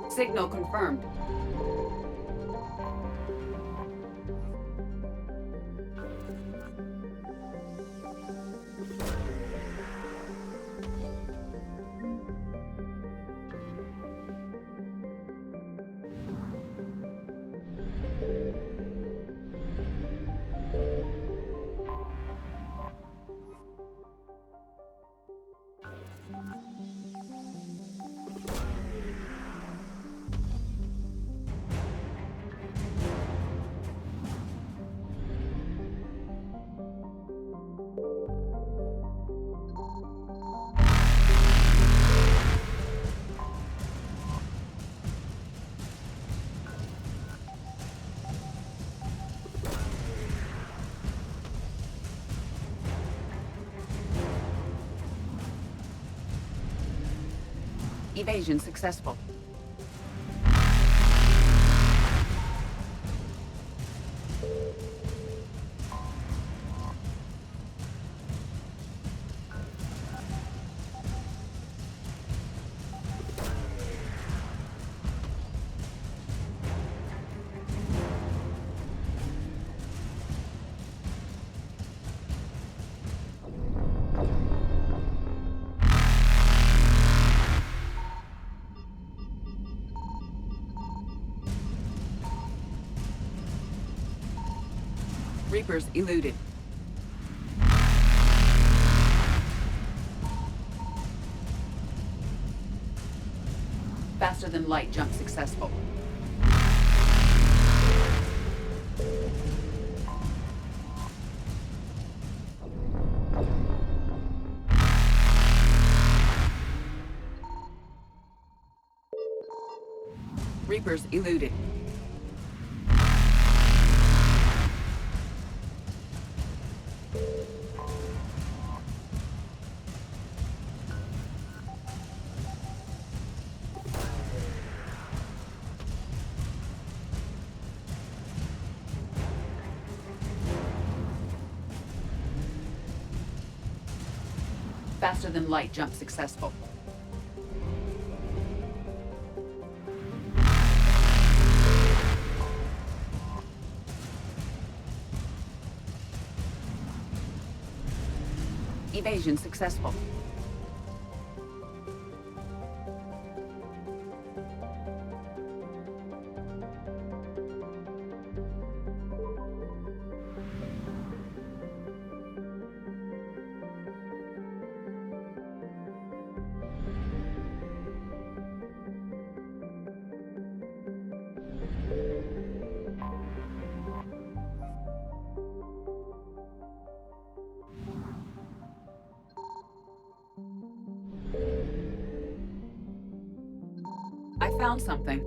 Signal confirmed. Evasion successful. Reapers eluded. Faster than light jump successful. Reapers eluded. Faster than light jump successful. Evasion successful. I found something.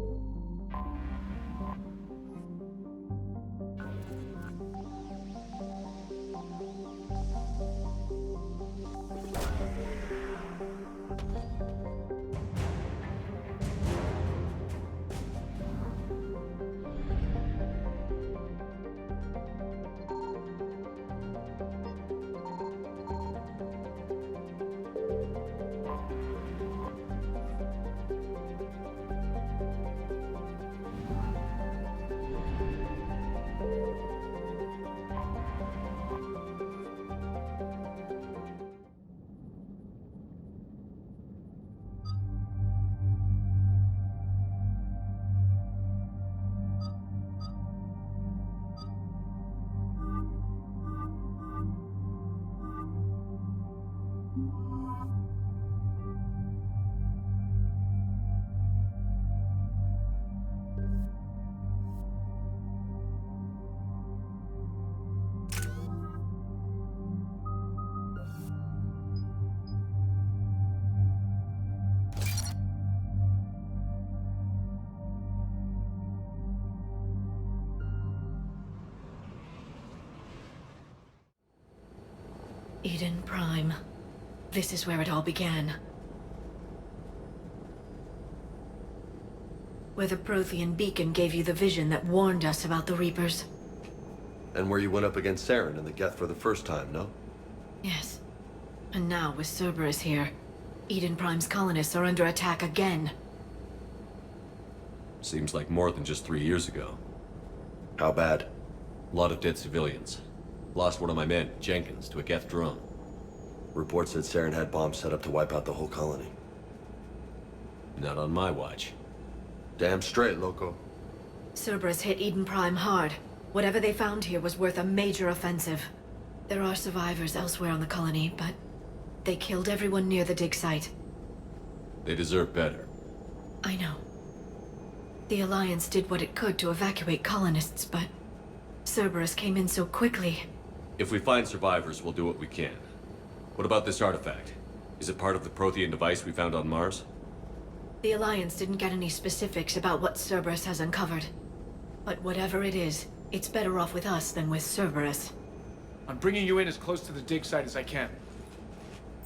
Eden Prime. This is where it all began. Where the Prothean beacon gave you the vision that warned us about the Reapers. And where you went up against Saren and the Geth for the first time, no? Yes. And now, with Cerberus here, Eden Prime's colonists are under attack again. Seems like more than just 3 years ago. How bad? A lot of dead civilians. Lost one of my men, Jenkins, to a Geth drone. Reports said Saren had bombs set up to wipe out the whole colony. Not on my watch. Damn straight, loco. Cerberus hit Eden Prime hard. Whatever they found here was worth a major offensive. There are survivors elsewhere on the colony, but they killed everyone near the dig site. They deserve better. I know. The Alliance did what it could to evacuate colonists, but Cerberus came in so quickly. If we find survivors, we'll do what we can. What about this artifact? Is it part of the Prothean device we found on Mars? The Alliance didn't get any specifics about what Cerberus has uncovered. But whatever it is, it's better off with us than with Cerberus. I'm bringing you in as close to the dig site as I can.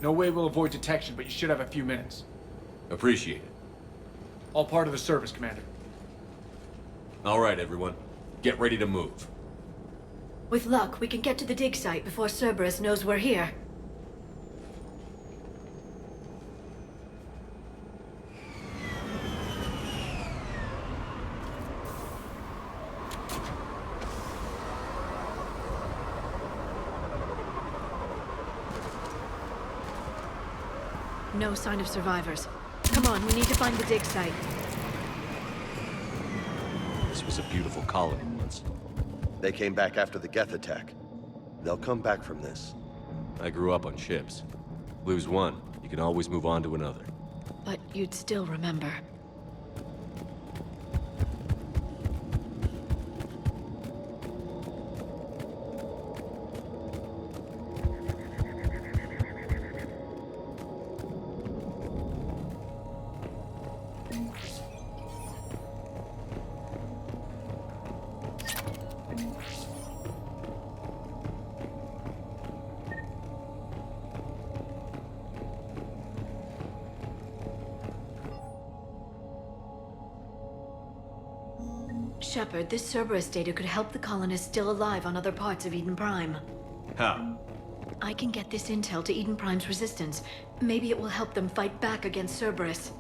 No way we'll avoid detection, but you should have a few minutes. Appreciate it. All part of the service, Commander. All right, everyone. Get ready to move. With luck, we can get to the dig site before Cerberus knows we're here. No sign of survivors. Come on, we need to find the dig site. This was a beautiful colony once. They came back after the Geth attack. They'll come back from this. I grew up on ships. Lose one, you can always move on to another. But you'd still remember. Shepard, this Cerberus data could help the colonists still alive on other parts of Eden Prime. How? I can get this intel to Eden Prime's resistance. Maybe it will help them fight back against Cerberus.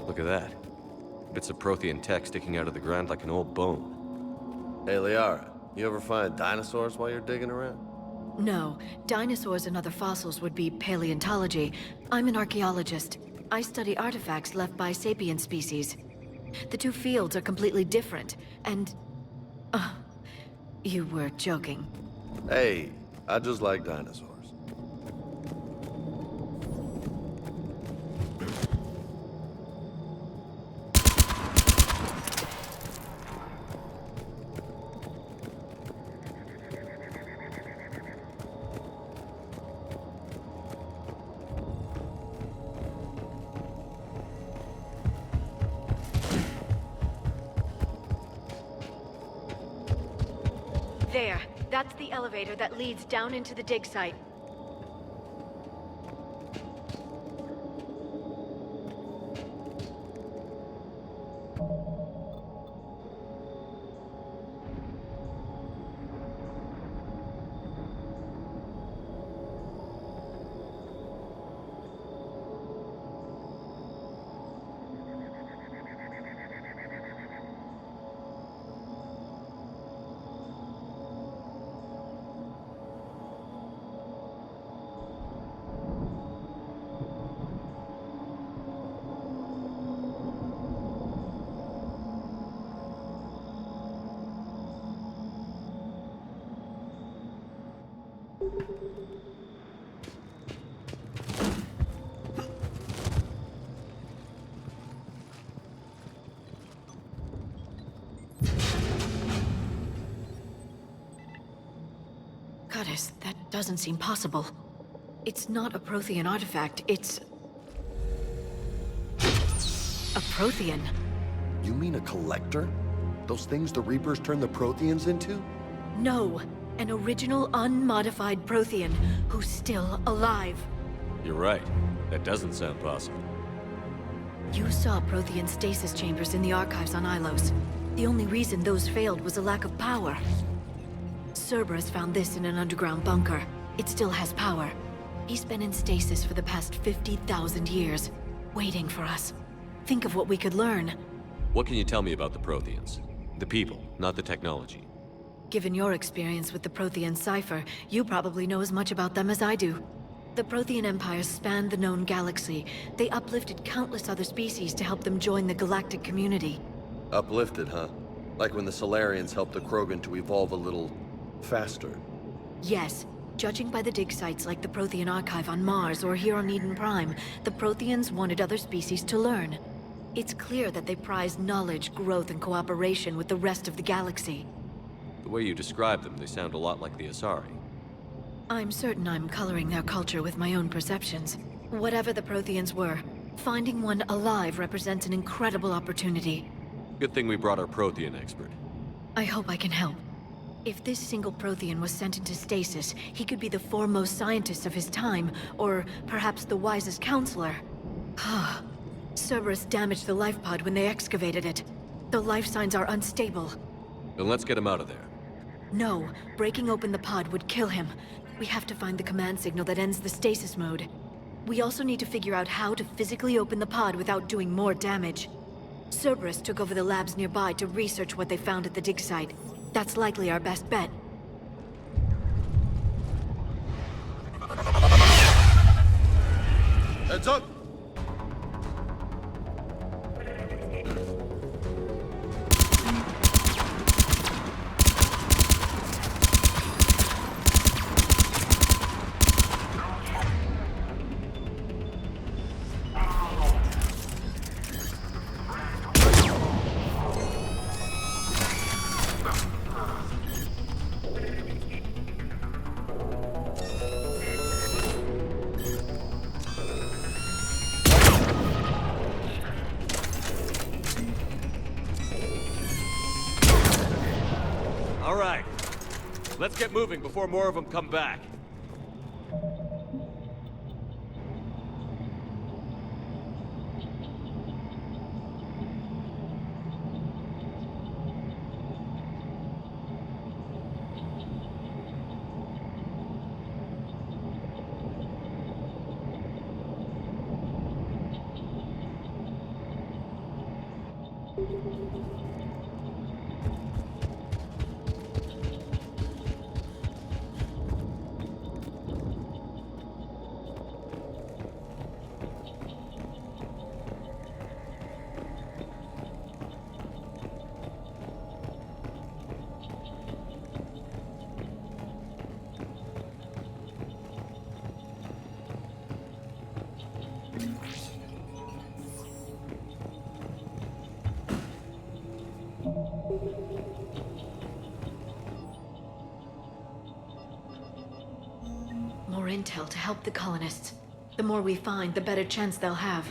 Look at that. Bits of Prothean tech sticking out of the ground like an old bone. Hey, Liara, you ever find dinosaurs while you're digging around? No, dinosaurs and other fossils would be paleontology. I'm an archaeologist. I study artifacts left by sapient species. The two fields are completely different, and... you were joking. Hey, I just like dinosaurs. There. That's the elevator that leads down into the dig site. Goddess, that doesn't seem possible. It's not a Prothean artifact, it's... a Prothean. You mean a collector? Those things the Reapers turn the Protheans into? No, an original unmodified Prothean who's still alive. You're right. That doesn't sound possible. You saw Prothean stasis chambers in the archives on Ilos. The only reason those failed was a lack of power. Cerberus found this in an underground bunker. It still has power. He's been in stasis for the past 50,000 years, waiting for us. Think of what we could learn. What can you tell me about the Protheans? The people, not the technology. Given your experience with the Prothean cipher, you probably know as much about them as I do. The Prothean Empire spanned the known galaxy. They uplifted countless other species to help them join the galactic community. Uplifted, huh? Like when the Solarians helped the Krogan to evolve a little faster. Yes. Judging by the dig sites like the Prothean Archive on Mars or here on Eden Prime, the Protheans wanted other species to learn. It's clear that they prize knowledge, growth, and cooperation with the rest of the galaxy. The way you describe them, they sound a lot like the Asari. I'm certain I'm coloring their culture with my own perceptions. Whatever the Protheans were, finding one alive represents an incredible opportunity. Good thing we brought our Prothean expert. I hope I can help. If this single Prothean was sent into stasis, he could be the foremost scientist of his time, or perhaps the wisest counselor. Cerberus damaged the life pod when they excavated it. The life signs are unstable. Then let's get him out of there. No, breaking open the pod would kill him. We have to find the command signal that ends the stasis mode. We also need to figure out how to physically open the pod without doing more damage. Cerberus took over the labs nearby to research what they found at the dig site. That's likely our best bet. Heads up! All right. Let's get moving before more of them come back. More intel to help the colonists. The more we find, the better chance they'll have.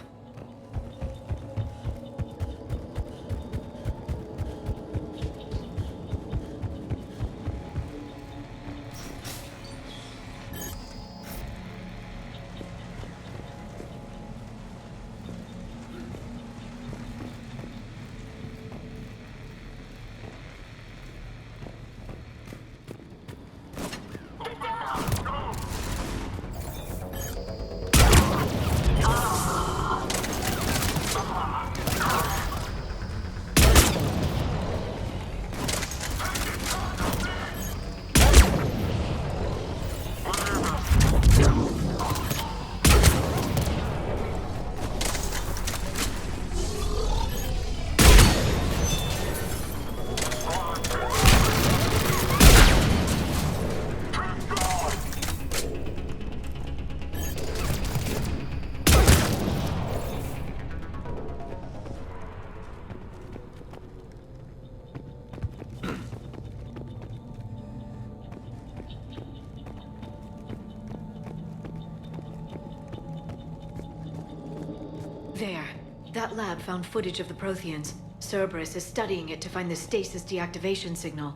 There. That lab found footage of the Protheans. Cerberus is studying it to find the stasis deactivation signal.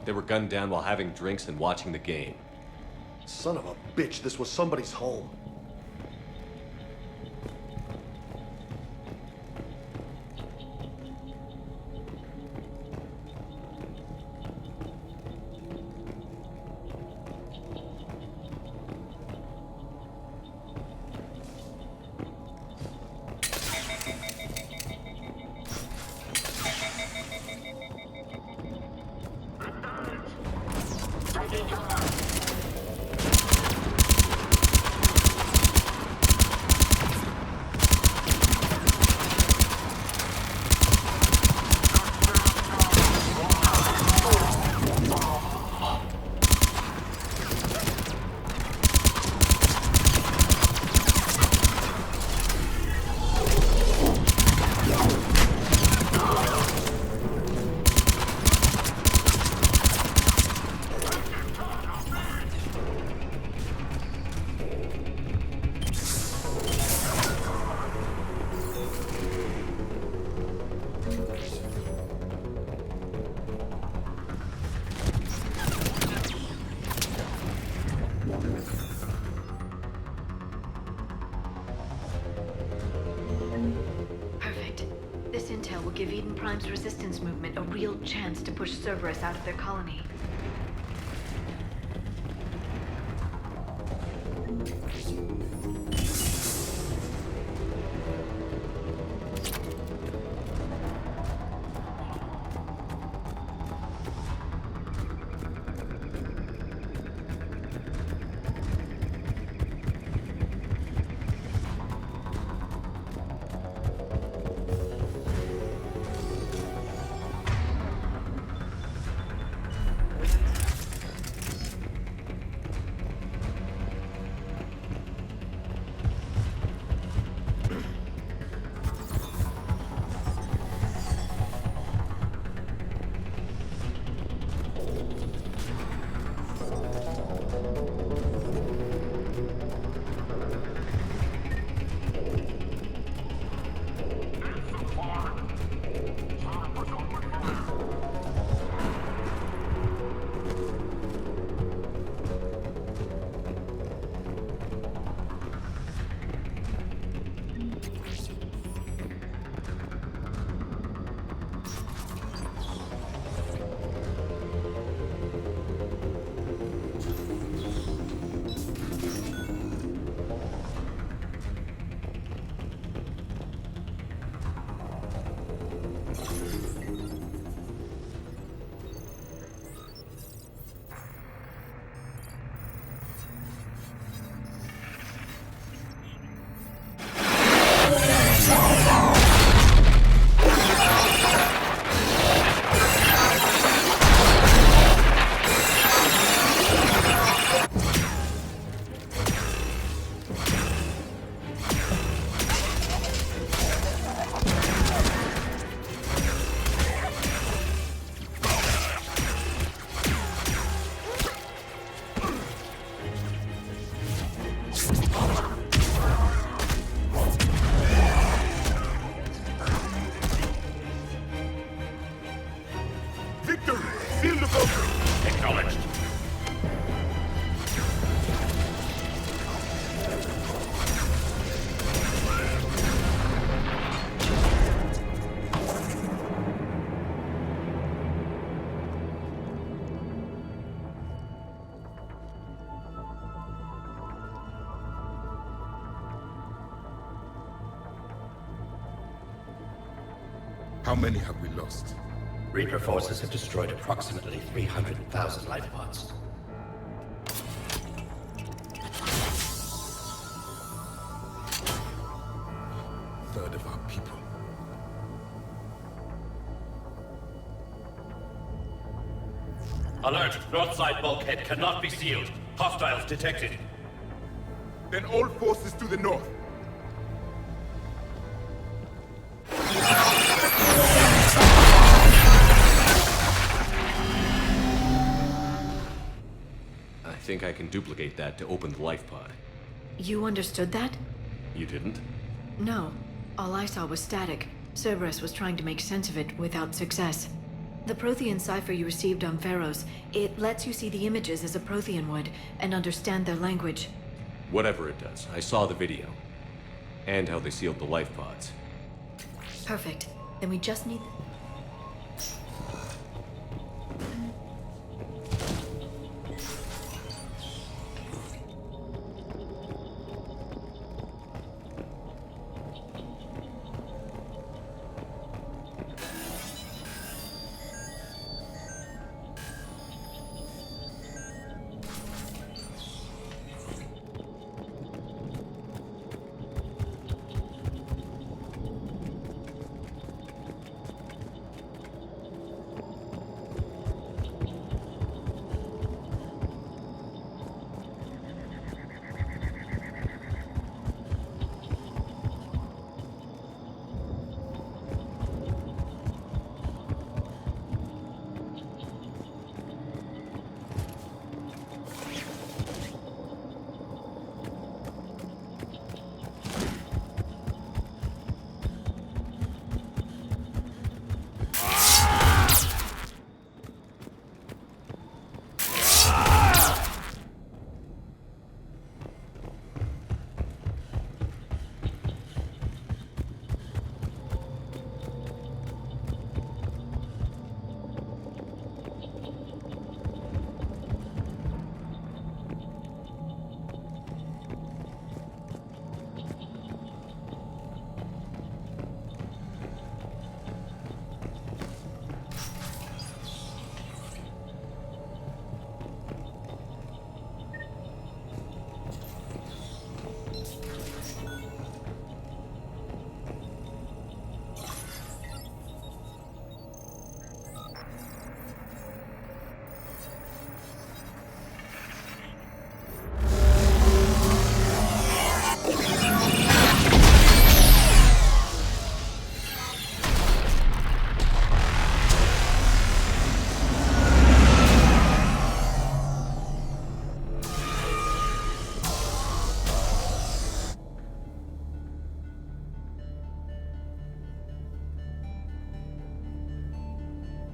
They were gunned down while having drinks and watching the game. Son of a bitch, this was somebody's home. Perfect. This intel will give Eden Prime's resistance movement a real chance to push Cerberus out of their colony. Acknowledged. How many have we lost? Reaper forces have destroyed approximately 300,000 life pods. Third of our people. Alert! North side bulkhead cannot be sealed. Hostiles detected. Then all forces to the north. I think I can duplicate that to open the life pod. You understood that? You didn't? No. All I saw was static. Cerberus was trying to make sense of it without success. The Prothean cipher you received on Pharaohs, it lets you see the images as a Prothean would, and understand their language. Whatever it does, I saw the video. And how they sealed the life pods. Perfect. Then we just need...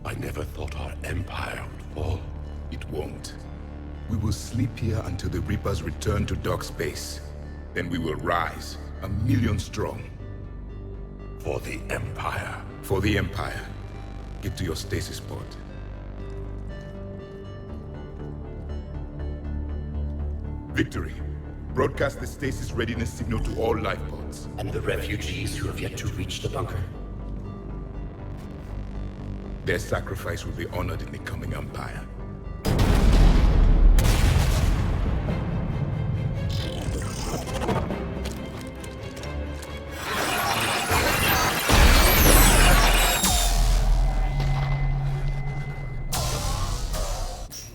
I never thought our empire would fall. It won't. We will sleep here until the Reapers return to dark space. Then we will rise, 1,000,000 strong. For the Empire. For the Empire. Get to your stasis pod. Victory. Broadcast the stasis readiness signal to all life pods. And the refugees who have yet to reach the bunker. Their sacrifice will be honored in the coming Empire.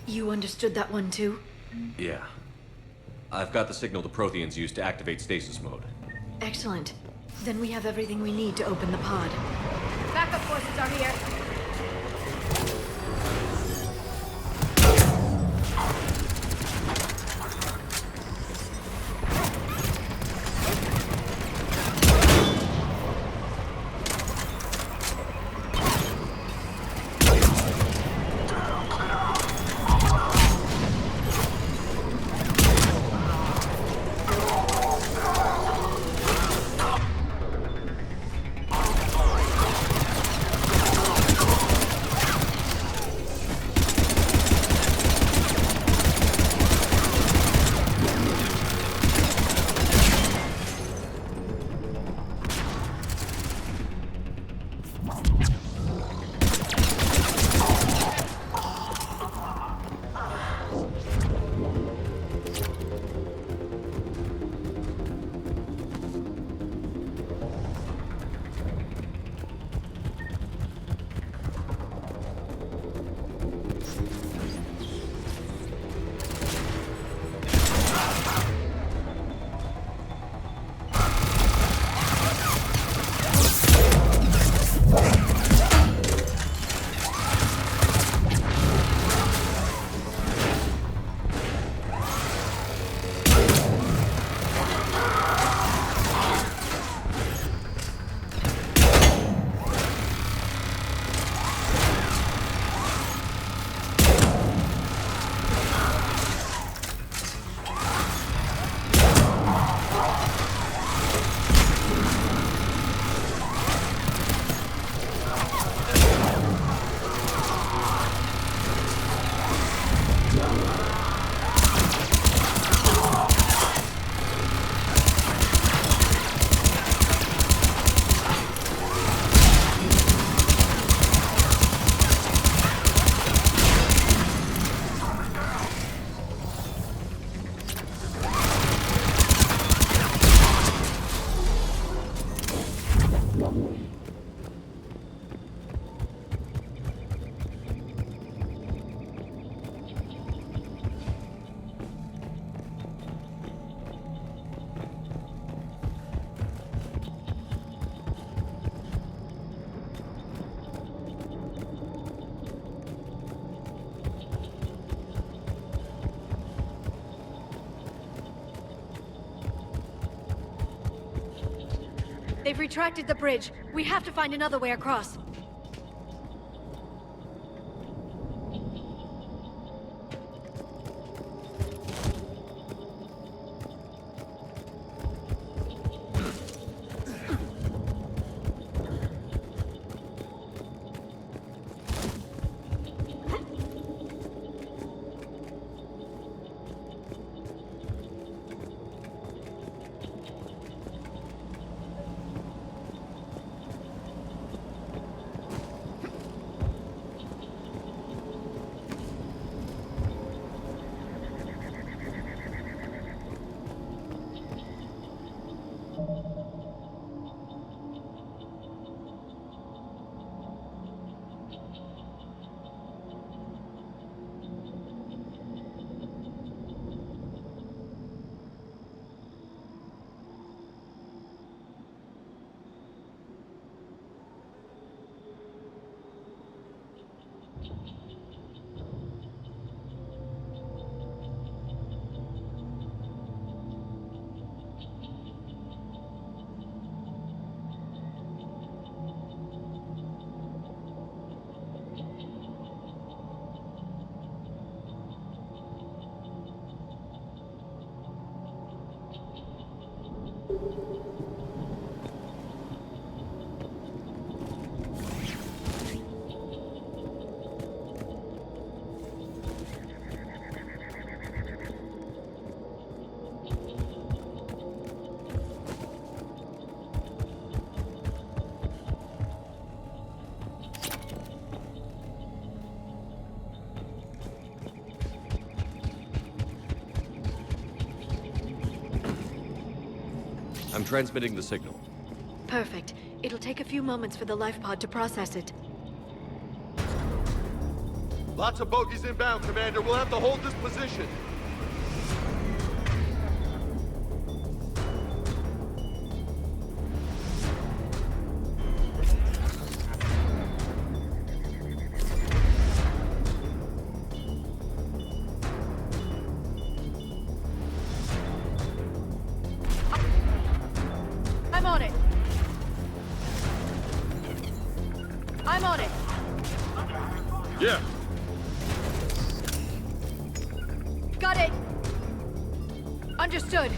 You understood that one too? Yeah. I've got the signal the Protheans use to activate stasis mode. Excellent. Then we have everything we need to open the pod. Backup forces are here. They've retracted the bridge. We have to find another way across. I'm transmitting the signal. Perfect. It'll take a few moments for the life pod to process it. Lots of bogies inbound, Commander. We'll have to hold this position. I'm on it. I'm on it. Yeah. Got it. Understood.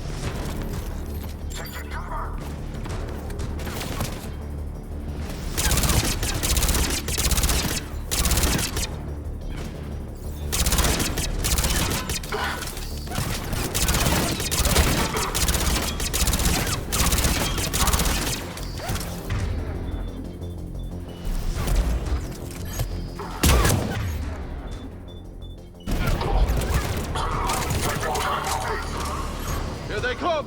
Here they come!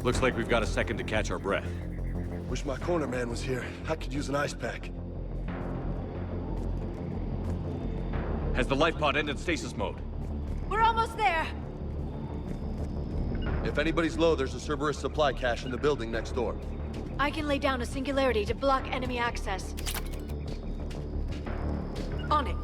Looks like we've got a second to catch our breath. Wish my corner man was here. I could use an ice pack. Has the life pod ended stasis mode? We're almost there. If anybody's low, there's a Cerberus supply cache in the building next door. I can lay down a singularity to block enemy access. On it.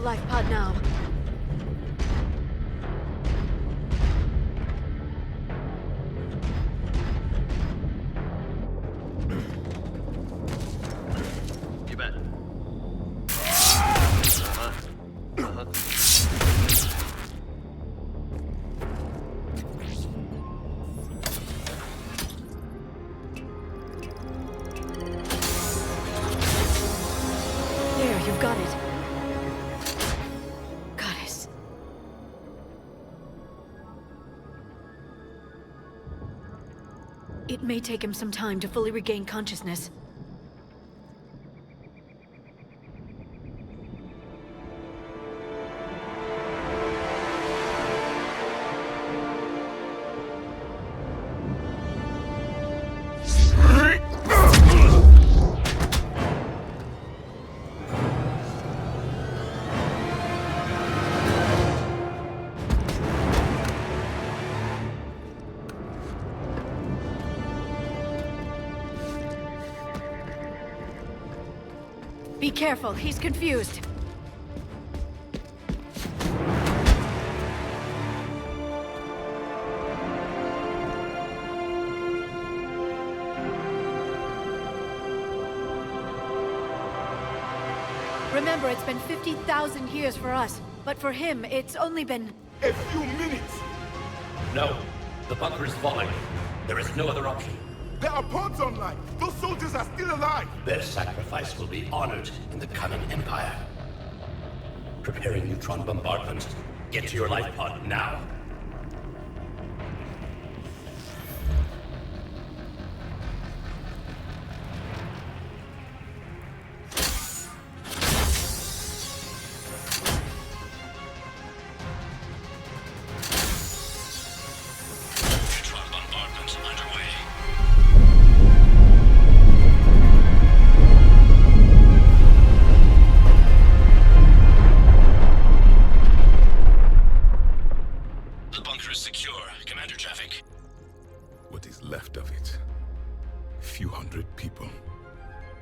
life pod now. You bet. There, you've got it. Goddess. It may take him some time to fully regain consciousness. Be careful, he's confused. Remember, it's been 50,000 years for us, but for him, it's only been... A few minutes! No. The bunker is falling. There is no other option. There are pods online! Those soldiers are still alive! Their sacrifice will be honored in the coming Empire. Preparing neutron bombardment. Get to your life pod now. Neutron bombardment underway. The bunker is secure. Commander traffic. What is left of it? A few hundred people.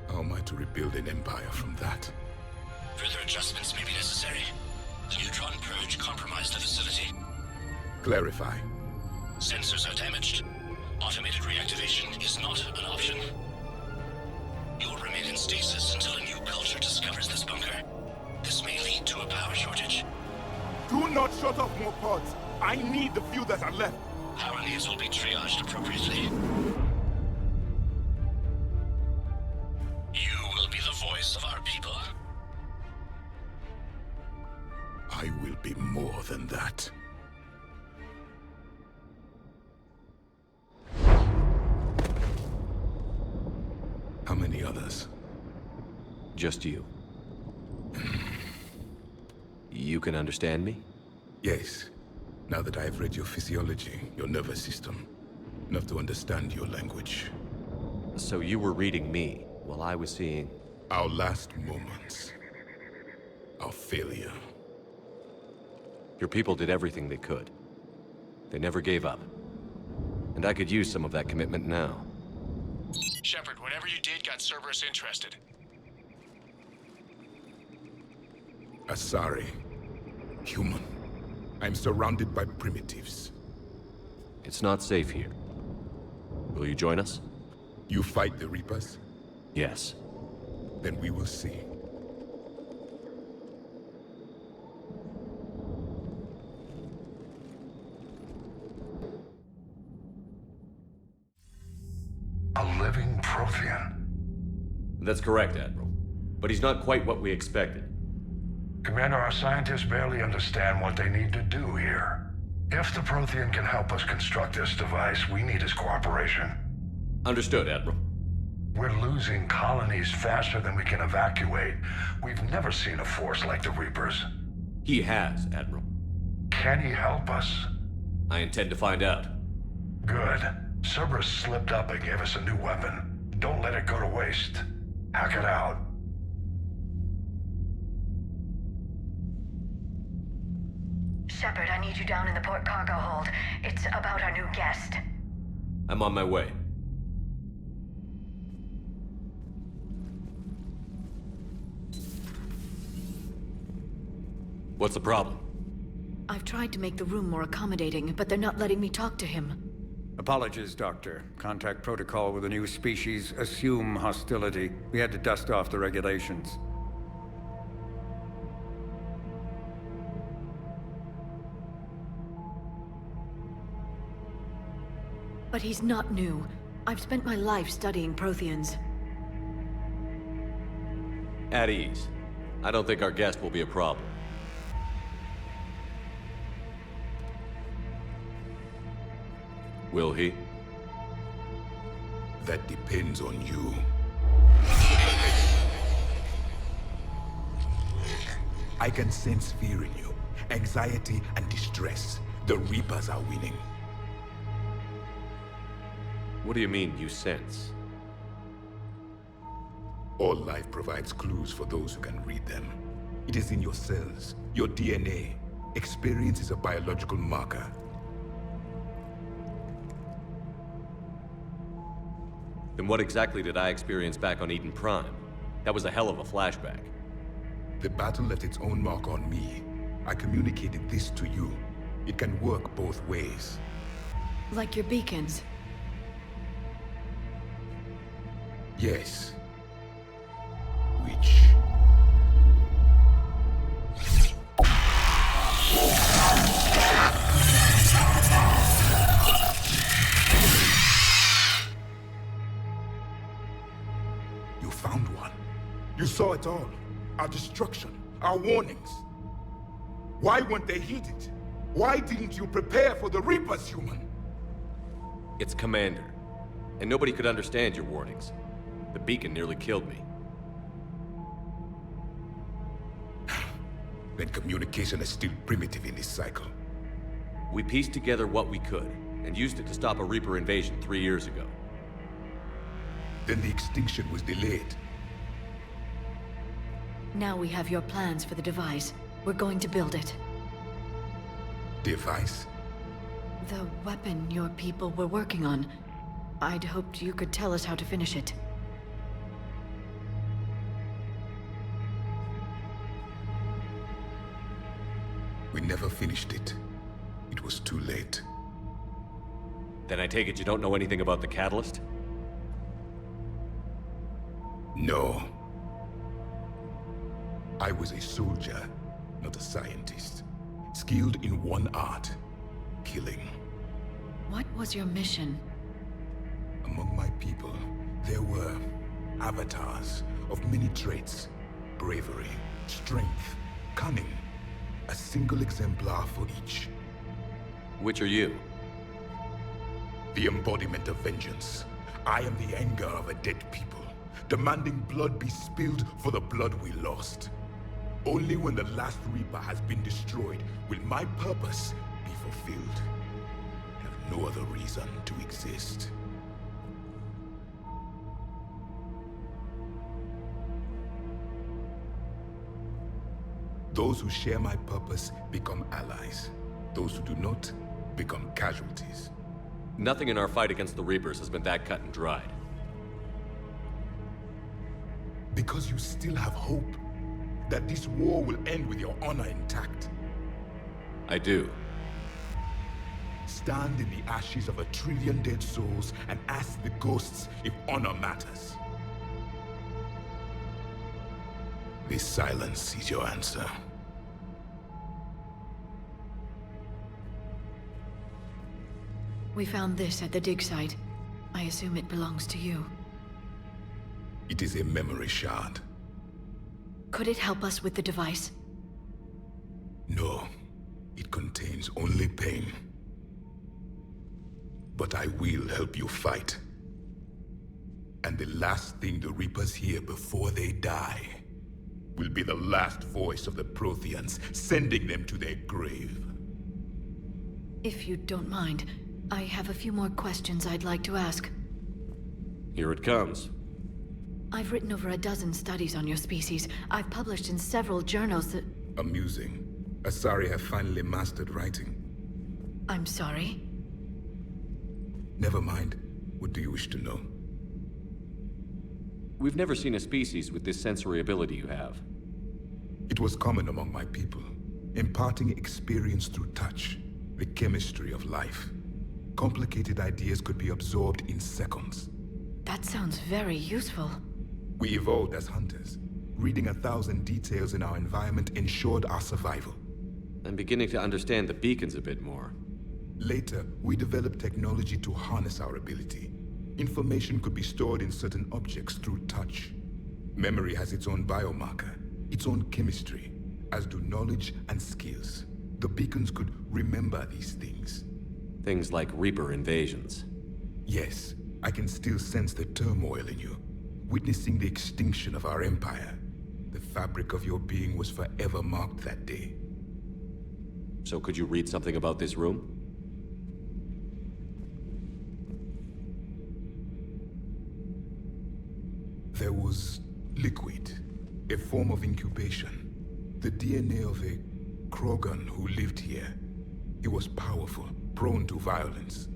How am I to rebuild an empire from that? Further adjustments may be necessary. The neutron purge compromised the facility. Clarify. Sensors are damaged. Automated reactivation is not an option. You'll remain in stasis until a new culture discovers this bunker. This may lead to a power shortage. Do not shut off more pods! I need the few that are left! Power needs will be triaged appropriately. You will be the voice of our people. I will be more than that. How many others? Just you. You can understand me? Yes. Now that I have read your physiology, your nervous system, enough to understand your language. So you were reading me while I was seeing... Our last moments. Our failure. Your people did everything they could. They never gave up. And I could use some of that commitment now. Shepard, whatever you did got Cerberus interested. Asari. Human. I'm surrounded by primitives. It's not safe here. Will you join us? You fight the Reapers? Yes. Then we will see. A living Prothean. That's correct, Admiral. But he's not quite what we expected. Commander, our scientists barely understand what they need to do here. If the Prothean can help us construct this device, we need his cooperation. Understood, Admiral. We're losing colonies faster than we can evacuate. We've never seen a force like the Reapers. He has, Admiral. Can he help us? I intend to find out. Good. Cerberus slipped up and gave us a new weapon. Don't let it go to waste. Hack it out. Shepard, I need you down in the port cargo hold. It's about our new guest. I'm on my way. What's the problem? I've tried to make the room more accommodating, but they're not letting me talk to him. Apologies, Doctor. Contact protocol with a new species. Assume hostility. We had to dust off the regulations. But he's not new. I've spent my life studying Protheans. At ease. I don't think our guest will be a problem. Will he? That depends on you. I can sense fear in you, anxiety and distress. The Reapers are winning. What do you mean, you sense? All life provides clues for those who can read them. It is in your cells, your DNA. Experience is a biological marker. Then what exactly did I experience back on Eden Prime? That was a hell of a flashback. The battle left its own mark on me. I communicated this to you. It can work both ways. Like your beacons. Yes. Which... You found one. You saw it all. Our destruction, our warnings. Why weren't they heeded? Why didn't you prepare for the Reapers, human? It's Commander. And nobody could understand your warnings. The beacon nearly killed me. Then communication is still primitive in this cycle. We pieced together what we could, and used it to stop a Reaper invasion 3 years ago. Then the extinction was delayed. Now we have your plans for the device. We're going to build it. Device? The weapon your people were working on. I'd hoped you could tell us how to finish it. We never finished it. It was too late. Then I take it you don't know anything about the catalyst? No. I was a soldier, not a scientist. Skilled in one art, killing. What was your mission? Among my people, there were avatars of many traits. Bravery, strength, cunning. A single exemplar for each. Which are you? The embodiment of vengeance. I am the anger of a dead people, demanding blood be spilled for the blood we lost. Only when the last Reaper has been destroyed will my purpose be fulfilled. I have no other reason to exist. Those who share my purpose become allies. Those who do not become casualties. Nothing in our fight against the Reapers has been that cut and dried. Because you still have hope that this war will end with your honor intact. I do. Stand in the ashes of 1 trillion dead souls and ask the ghosts if honor matters. This silence is your answer. We found this at the dig site. I assume it belongs to you. It is a memory shard. Could it help us with the device? No, it contains only pain. But I will help you fight. And the last thing the Reapers hear before they die will be the last voice of the Protheans, sending them to their grave. If you don't mind, I have a few more questions I'd like to ask. Here it comes. I've written over a dozen studies on your species. I've published in several journals that... Amusing. Asari have finally mastered writing. I'm sorry? Never mind. What do you wish to know? We've never seen a species with this sensory ability you have. It was common among my people. imparting experience through touch, the chemistry of life. Complicated ideas could be absorbed in seconds. That sounds very useful. We evolved as hunters. Reading 1,000 details in our environment ensured our survival. I'm beginning to understand the beacons a bit more. Later, we developed technology to harness our ability. Information could be stored in certain objects through touch. Memory has its own biomarker, its own chemistry, as do knowledge and skills. The beacons could remember these things. Things like Reaper invasions. Yes, I can still sense the turmoil in you, witnessing the extinction of our empire. The fabric of your being was forever marked that day. So could you read something about this room? There was liquid, a form of incubation. The DNA of a Krogan who lived here. He was powerful, prone to violence.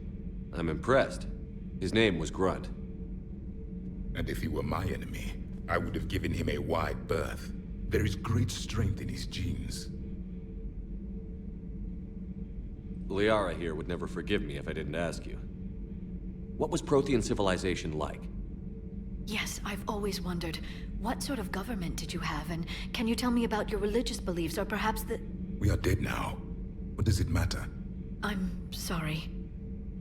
I'm impressed. His name was Grunt. And if he were my enemy, I would have given him a wide berth. There is great strength in his genes. Liara here would never forgive me if I didn't ask you. What was Prothean civilization like? Yes, I've always wondered, what sort of government did you have, and can you tell me about your religious beliefs, or perhaps the... We are dead now. What does it matter? I'm sorry.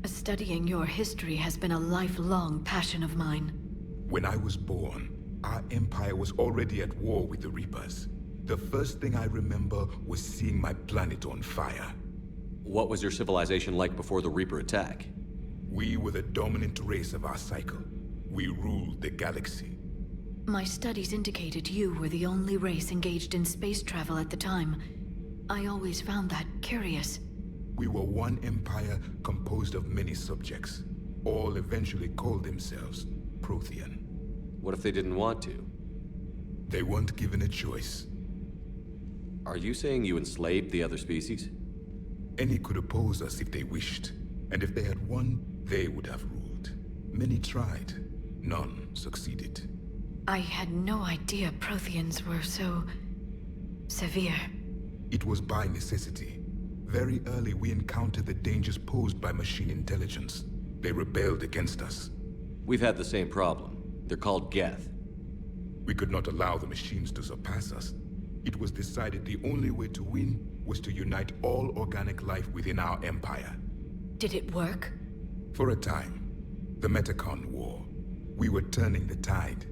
Studying your history has been a lifelong passion of mine. When I was born, our empire was already at war with the Reapers. The first thing I remember was seeing my planet on fire. What was your civilization like before the Reaper attack? We were the dominant race of our cycle. We ruled the galaxy. My studies indicated you were the only race engaged in space travel at the time. I always found that curious. We were one empire composed of many subjects. All eventually called themselves Prothen. What if they didn't want to? They weren't given a choice. Are you saying you enslaved the other species? Any could oppose us if they wished. And if they had won, they would have ruled. Many tried. None succeeded. I had no idea Protheans were so... severe. It was by necessity. Very early we encountered the dangers posed by machine intelligence. They rebelled against us. We've had the same problem. They're called Geth. We could not allow the machines to surpass us. It was decided the only way to win was to unite all organic life within our empire. Did it work? For a time. The Metacon War. We were turning the tide.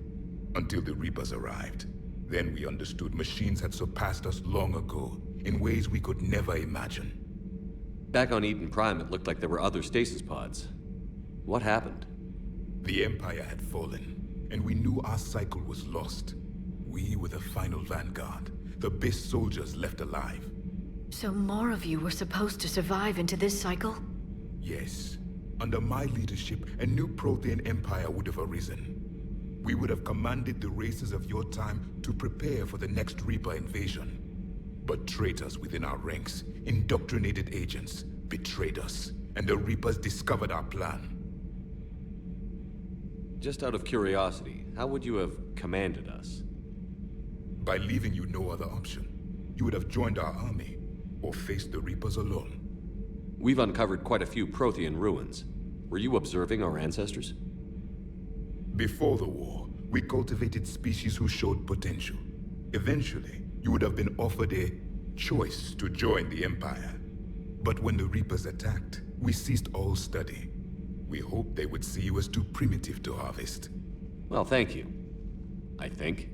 Until the Reapers arrived. Then we understood machines had surpassed us long ago, in ways we could never imagine. Back on Eden Prime, it looked like there were other stasis pods. What happened? The Empire had fallen, and we knew our cycle was lost. We were the final vanguard, the best soldiers left alive. So more of you were supposed to survive into this cycle? Yes. Under my leadership, a new Prothean Empire would have arisen. We would have commanded the races of your time to prepare for the next Reaper invasion. But traitors within our ranks, indoctrinated agents, betrayed us, and the Reapers discovered our plan. Just out of curiosity, how would you have commanded us? By leaving you no other option. You would have joined our army, or faced the Reapers alone. We've uncovered quite a few Prothean ruins. Were you observing our ancestors? Before the war, we cultivated species who showed potential. Eventually, you would have been offered a choice to join the Empire. But when the Reapers attacked, we ceased all study. We hoped they would see you as too primitive to harvest. Well, thank you. I think.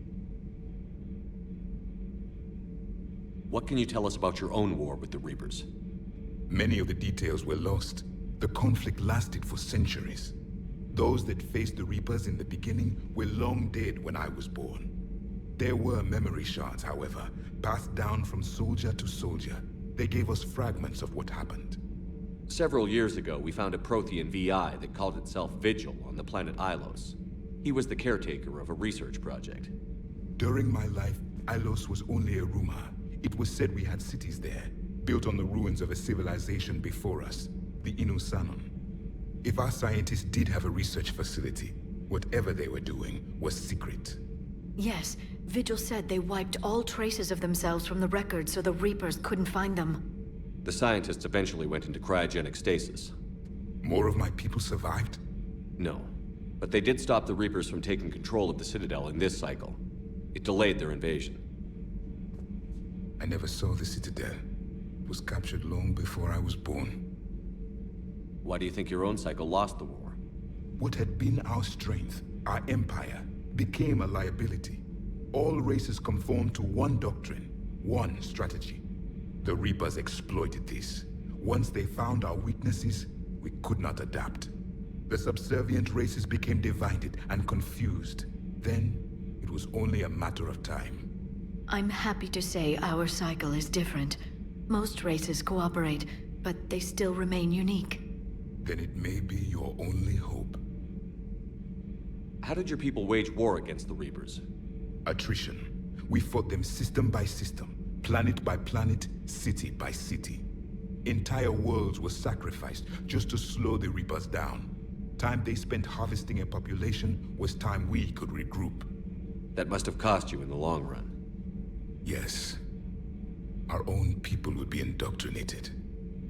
What can you tell us about your own war with the Reapers? Many of the details were lost. The conflict lasted for centuries. Those that faced the Reapers in the beginning were long dead when I was born. There were memory shards, however, passed down from soldier to soldier. They gave us fragments of what happened. Several years ago, we found a Prothean VI that called itself Vigil on the planet Ilos. He was the caretaker of a research project. During my life, Ilos was only a rumor. It was said we had cities there, built on the ruins of a civilization before us, the Inusanon. If our scientists did have a research facility, whatever they were doing was secret. Yes, Vigil said they wiped all traces of themselves from the records so the Reapers couldn't find them. The scientists eventually went into cryogenic stasis. More of my people survived? No, but they did stop the Reapers from taking control of the Citadel in this cycle. It delayed their invasion. I never saw the Citadel. It was captured long before I was born. Why do you think your own cycle lost the war? What had been our strength, our empire, became a liability. All races conformed to one doctrine, one strategy. The Reapers exploited this. Once they found our weaknesses, we could not adapt. The subservient races became divided and confused. Then, it was only a matter of time. I'm happy to say our cycle is different. Most races cooperate, but they still remain unique. Then it may be your only hope. How did your people wage war against the Reapers? Attrition. We fought them system by system, planet by planet, city by city. Entire worlds were sacrificed just to slow the Reapers down. Time they spent harvesting a population was time we could regroup. That must have cost you in the long run. Yes. Our own people would be indoctrinated,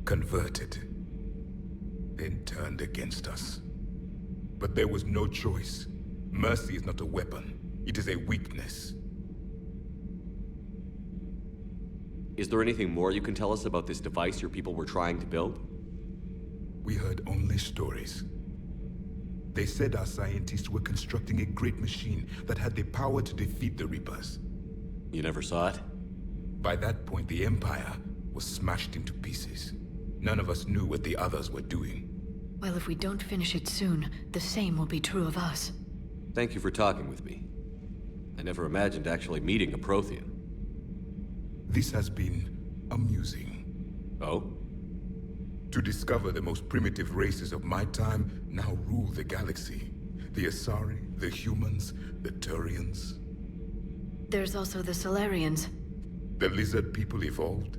converted, then turned against us. But there was no choice. Mercy is not a weapon. It is a weakness. Is there anything more you can tell us about this device your people were trying to build? We heard only stories. They said our scientists were constructing a great machine that had the power to defeat the Reapers. You never saw it? By that point, the Empire was smashed into pieces. None of us knew what the others were doing. Well, if we don't finish it soon, the same will be true of us. Thank you for talking with me. I never imagined actually meeting a Prothean. This has been amusing. Oh? To discover the most primitive races of my time now rule the galaxy. The Asari, the humans, the Turians. There's also the Solarians. The lizard people evolved.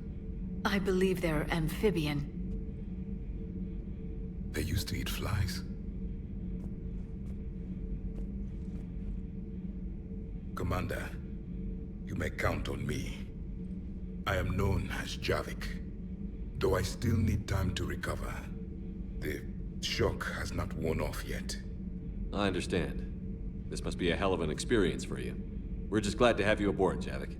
I believe they're amphibian. They used to eat flies. Commander, you may count on me. I am known as Javik, though I still need time to recover. The shock has not worn off yet. I understand. This must be a hell of an experience for you. We're just glad to have you aboard, Javik.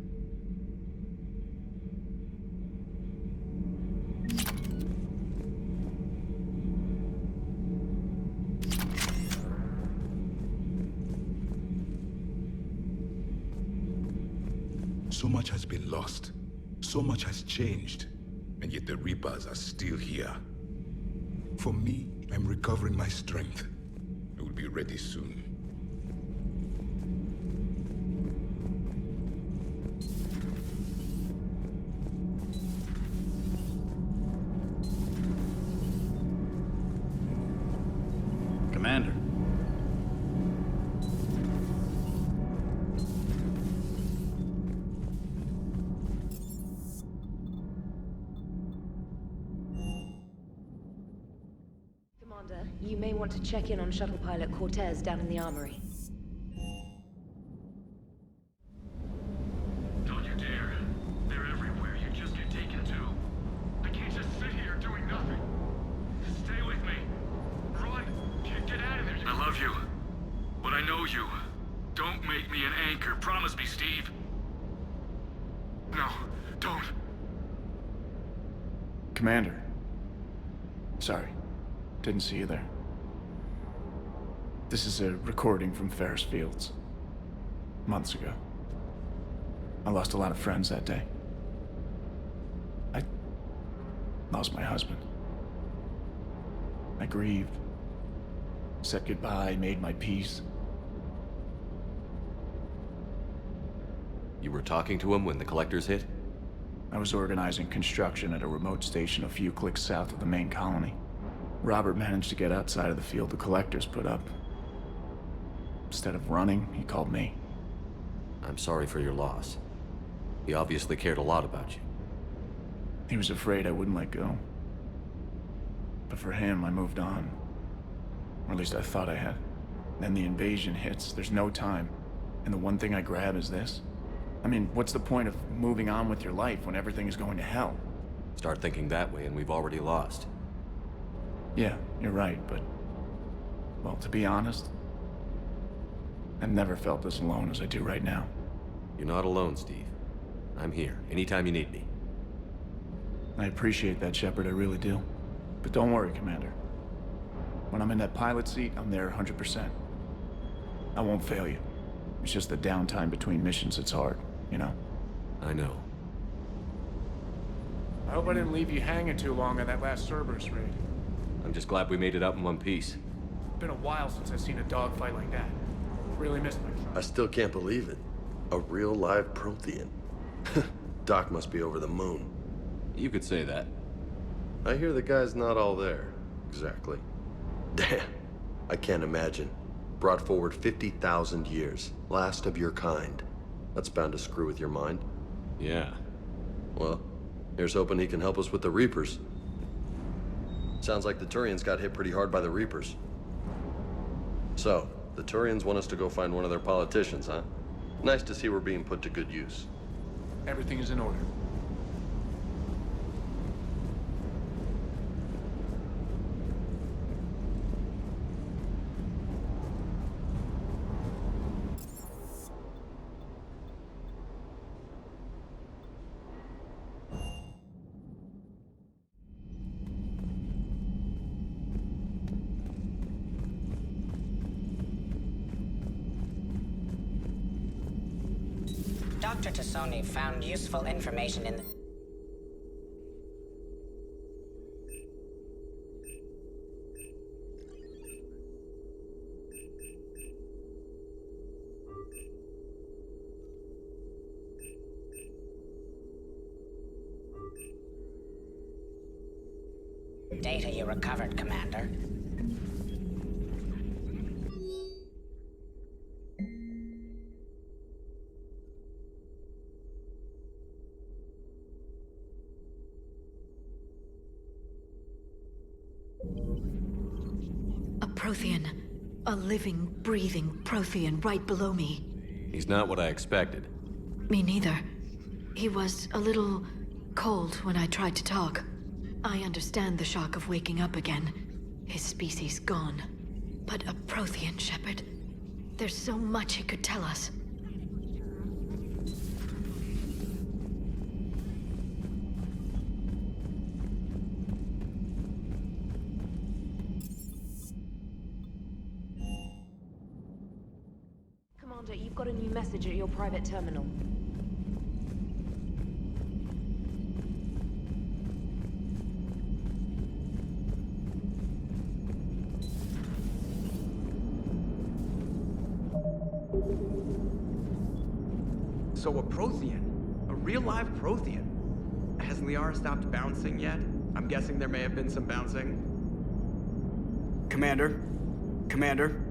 So much has been lost. So much has changed. And yet the Reapers are still here. For me, I'm recovering my strength. I will be ready soon. Commander. Commander, you may want to check in on shuttle pilot Cortez down in the armory. Don't you dare. They're everywhere. You just get taken too. I can't just sit here doing nothing. Stay with me. Run. Get out of there. I love you. But I know you. Don't make me an anchor. Promise me, Steve. No, don't. Commander. Sorry. Didn't see you there. This is a recording from Ferris Fields. Months ago. I lost a lot of friends that day. I lost my husband. I grieved. Said goodbye, made my peace. You were talking to him when the Collectors hit? I was organizing construction at a remote station a few clicks south of the main colony. Robert managed to get outside of the field the Collectors put up. Instead of running, he called me. I'm sorry for your loss. He obviously cared a lot about you. He was afraid I wouldn't let go. But for him, I moved on. Or at least I thought I had. Then the invasion hits, there's no time. And and the one thing I grab is this? I mean, what's the point of moving on with your life when everything is going to hell? Start thinking that way and we've already lost. Yeah, you're right, but... well, to be honest, I've never felt as alone as I do right now. You're not alone, Steve. I'm here, anytime you need me. I appreciate that, Shepard, I really do. But don't worry, Commander. When I'm in that pilot seat, I'm there 100%. I won't fail you. It's just the downtime between missions that's hard, you know? I know. I hope I didn't leave you hanging too long on that last Cerberus raid. I'm just glad we made it out in one piece. Been a while since I've seen a dogfight like that. Really missed my son. I still can't believe it. A real live Prothean. Doc must be over the moon. You could say that. I hear the guy's not all there. Exactly. Damn. I can't imagine. Brought forward 50,000 years. Last of your kind. That's bound to screw with your mind. Yeah. Well, here's hoping he can help us with the Reapers. Sounds like the Turians got hit pretty hard by the Reapers. So, the Turians want us to go find one of their politicians, huh? Nice to see we're being put to good use. Everything is in order. Dr. Tassoni found useful information in the... data you recovered, Commander. A Prothean. A living, breathing Prothean right below me. He's not what I expected. Me neither. He was a little cold when I tried to talk. I understand the shock of waking up again. His species gone. But a Prothean, Shepard. There's so much he could tell us. Commander, you've got a new message at your private terminal. So a Prothean? A real live Prothean? Hasn't the aura stopped bouncing yet? I'm guessing there may have been some bouncing. Commander? Commander?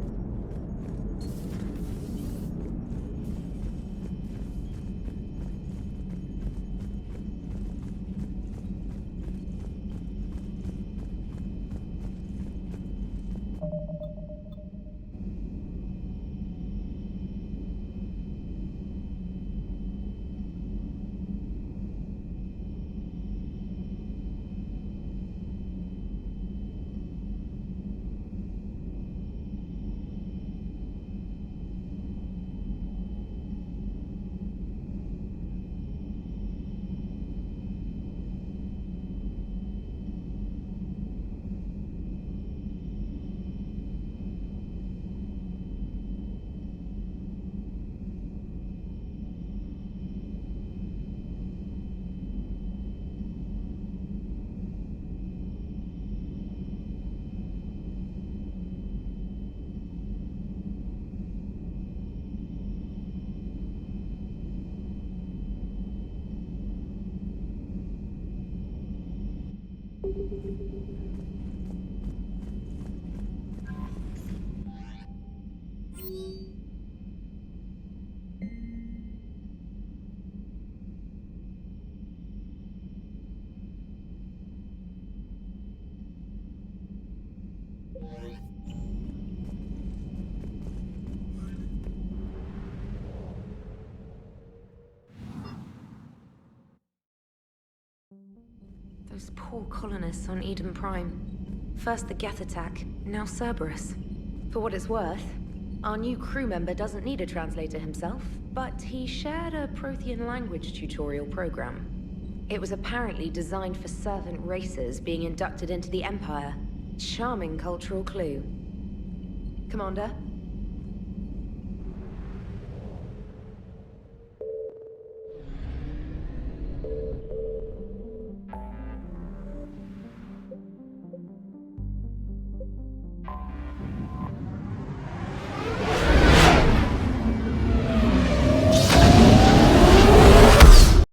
Those poor colonists on Eden Prime. First the Geth attack, now Cerberus. For what it's worth, our new crew member doesn't need a translator himself, but he shared a Prothean language tutorial program. It was apparently designed for servant races being inducted into the Empire. Charming cultural clue. Commander,